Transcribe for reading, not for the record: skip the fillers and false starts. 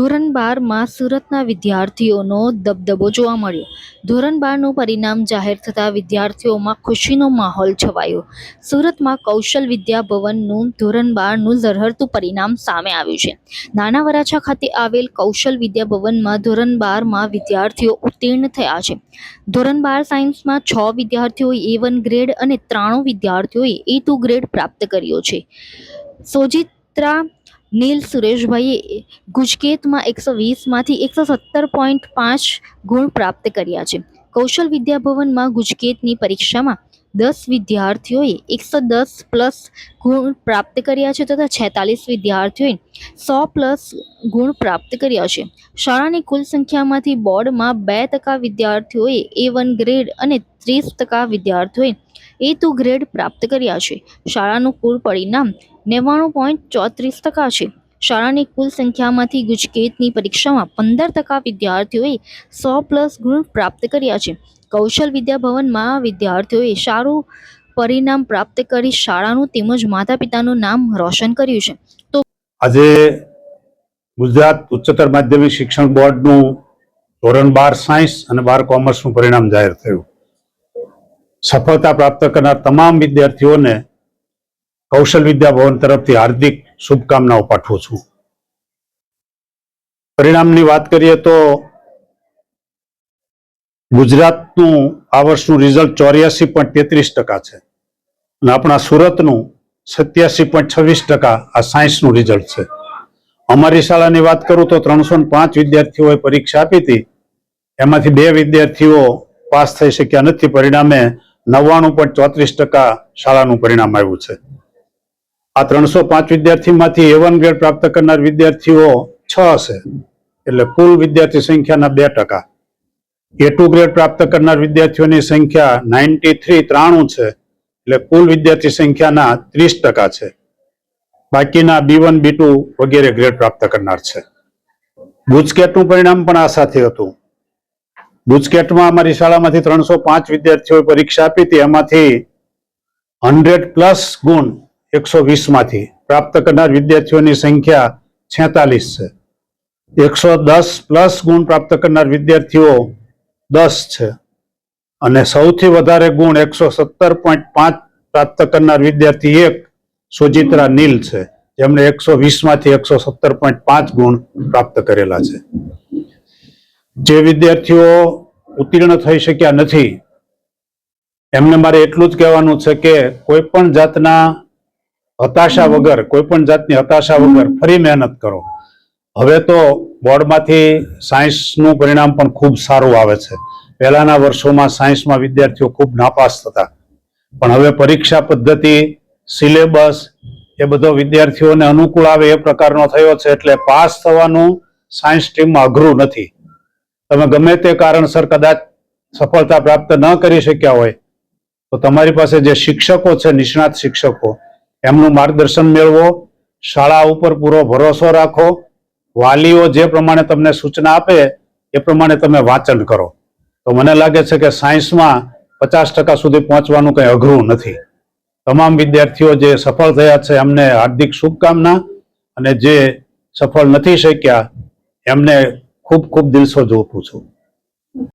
ધોરણ 12માં સુરતના વિદ્યાર્થીઓનો દબદબો જોવા મળ્યો. ધોરણ 12નું પરિણામ જાહેર થતાં વિદ્યાર્થીઓમાં ખુશીનો માહોલ છવાયો. સુરતમાં કૌશલ વિદ્યા ભવનનું ધોરણ 12નું ઝળહળતું પરિણામ સામે આવ્યું છે. નાના વરાછા ખાતે આવેલ કૌશલ વિદ્યા ભવનમાં ધોરણ 12માં વિદ્યાર્થીઓ ઉત્તીર્ણ થયા છે. ધોરણ 12 સાયન્સમાં 6 વિદ્યાર્થીઓએ A1 ગ્રેડ અને 93 વિદ્યાર્થીઓએ A2 ગ્રેડ પ્રાપ્ત કર્યો છે. સોજિત્રા નીલ સુરેશભાઈએ ગુજકેતમાં 120માંથી 117.5 ગુણ પ્રાપ્ત કર્યા છે. કૌશલ વિદ્યા ભવનમાં ગુજકેતની પરીક્ષામાં 10 વિદ્યાર્થીઓએ 110 પ્લસ ગુણ પ્રાપ્ત કર્યા છે તથા 46 વિદ્યાર્થીઓએ 100 પ્લસ ગુણ પ્રાપ્ત કર્યા છે. શાળાની કુલ સંખ્યામાંથી બોર્ડમાં 2% વિદ્યાર્થીઓએ A1 ગ્રેડ અને 30% વિદ્યાર્થીઓએ A2 ગ્રેડ પ્રાપ્ત કર્યા છે. શાળાનું કુલ પરિણામ 99.34% છે. શાળાની કુલ સંખ્યામાંથી ગુજકેતની પરીક્ષામાં 15% વિદ્યાર્થીઓએ 100 પ્લસ ગુણ પ્રાપ્ત કર્યા છે. કૌશલ વિદ્યા ભવનમાં વિદ્યાર્થીઓએ સારું પરિણામ પ્રાપ્ત કરી શાળાનું તેમજ માતા પિતાનું નામ રોશન કર્યું છે. તો આજે ગુજરાત ઉચ્ચતર માધ્યમિક શિક્ષણ બોર્ડનું ધોરણ 12 સાયન્સ અને 12 કોમર્સનું પરિણામ જાહેર થયું. સફળતા પ્રાપ્ત કરનાર તમામ વિદ્યાર્થીઓને કૌશલ વિદ્યા ભવન તરફથી હાર્દિક શુભકામનાઓ પાઠવું છું. પરિણામની વાત કરીએ તો ગુજરાતનું આ વર્ષનું રિઝલ્ટ 84.33% છે અને આપણા સુરતનું 87.26% આ સાયન્સનું રિઝલ્ટ છે. અમારી શાળાની વાત કરું તો 305 વિદ્યાર્થીઓએ પરીક્ષા આપી હતી. એમાંથી 2 વિદ્યાર્થીઓ પાસ થઈ શક્યા નથી. પરિણામે 99.34% શાળાનું પરિણામ આવ્યું છે. આ 305 વિદ્યાર્થીમાંથી A1 ગ્રેડ પ્રાપ્ત કરનાર વિદ્યાર્થીઓ 6 છે, એટલે કુલ વિદ્યાર્થી સંખ્યાના 2%. A2 ગ્રેડ પ્રાપ્ત કરનાર વિદ્યાર્થીઓની સંખ્યા 93 છે, એટલે કુલ વિદ્યાર્થી સંખ્યાના 30% છે. બાકીના B1, B2 વગેરે ગ્રેડ પ્રાપ્ત કરનાર છે. ગુજકેટનું પરિણામ પણ આ સાથે હતું. ગુજકેટમાં અમારી શાળામાંથી 305 વિદ્યાર્થીઓએ પરીક્ષા આપી હતી. એમાંથી 100 પ્લસ ગુણ 120માંથી પ્રાપ્ત કરનાર વિદ્યાર્થીઓની સંખ્યા 46 છે. 110 પ્લસ ગુણ પ્રાપ્ત કરનાર વિદ્યાર્થીઓ 10 છે અને સૌથી વધારે ગુણ 117.5 પ્રાપ્ત કરનાર વિદ્યાર્થી એક સોજિત્રા નીલ છે, જેમણે 120માંથી 117.5 ગુણ પ્રાપ્ત કરેલા છે. જે વિદ્યાર્થીઓ ઉત્તીર્ણ થઈ શક્યા નથી એમને મારે એટલું જ કહેવાનું છે કે કોઈ પણ જાતની હતાશા વગર ફરી મહેનત કરો. હવે તો બોર્ડમાંથી સાયન્સનું પરિણામ પણ ખૂબ સારું આવે છે. પહેલાના વર્ષોમાં સાયન્સમાં વિદ્યાર્થીઓ ખૂબ નાપાસ થતા, પણ હવે પરીક્ષા પદ્ધતિ, સિલેબસ એ બધો વિદ્યાર્થીઓને અનુકૂળ આવે એ પ્રકારનો થયો છે, એટલે પાસ થવાનું સાયન્સ સ્ટ્રીમમાં અઘરું નથી. તમે ગમે તે કારણસર કદાચ સફળતા પ્રાપ્ત ન કરી શક્યા હોય તો તમારી પાસે જે શિક્ષકો છે, નિષ્ણાત શિક્ષકો, એમનું માર્ગદર્શન મેળવો, શાળા ઉપર પૂરો ભરોસો રાખો, વાલીઓ જે પ્રમાણે તમને સૂચના આપે એ પ્રમાણે તમે વાંચન કરો, તો મને લાગે છે કે સાયન્સમાં 50% સુધી પહોંચવાનું કંઈ અઘરું નથી. તમામ વિદ્યાર્થીઓ જે સફળ થયા છે એમને હાર્દિક શુભકામના, અને જે સફળ નથી શક્યા એમને ખૂબ ખૂબ દિલસો જોપું છું.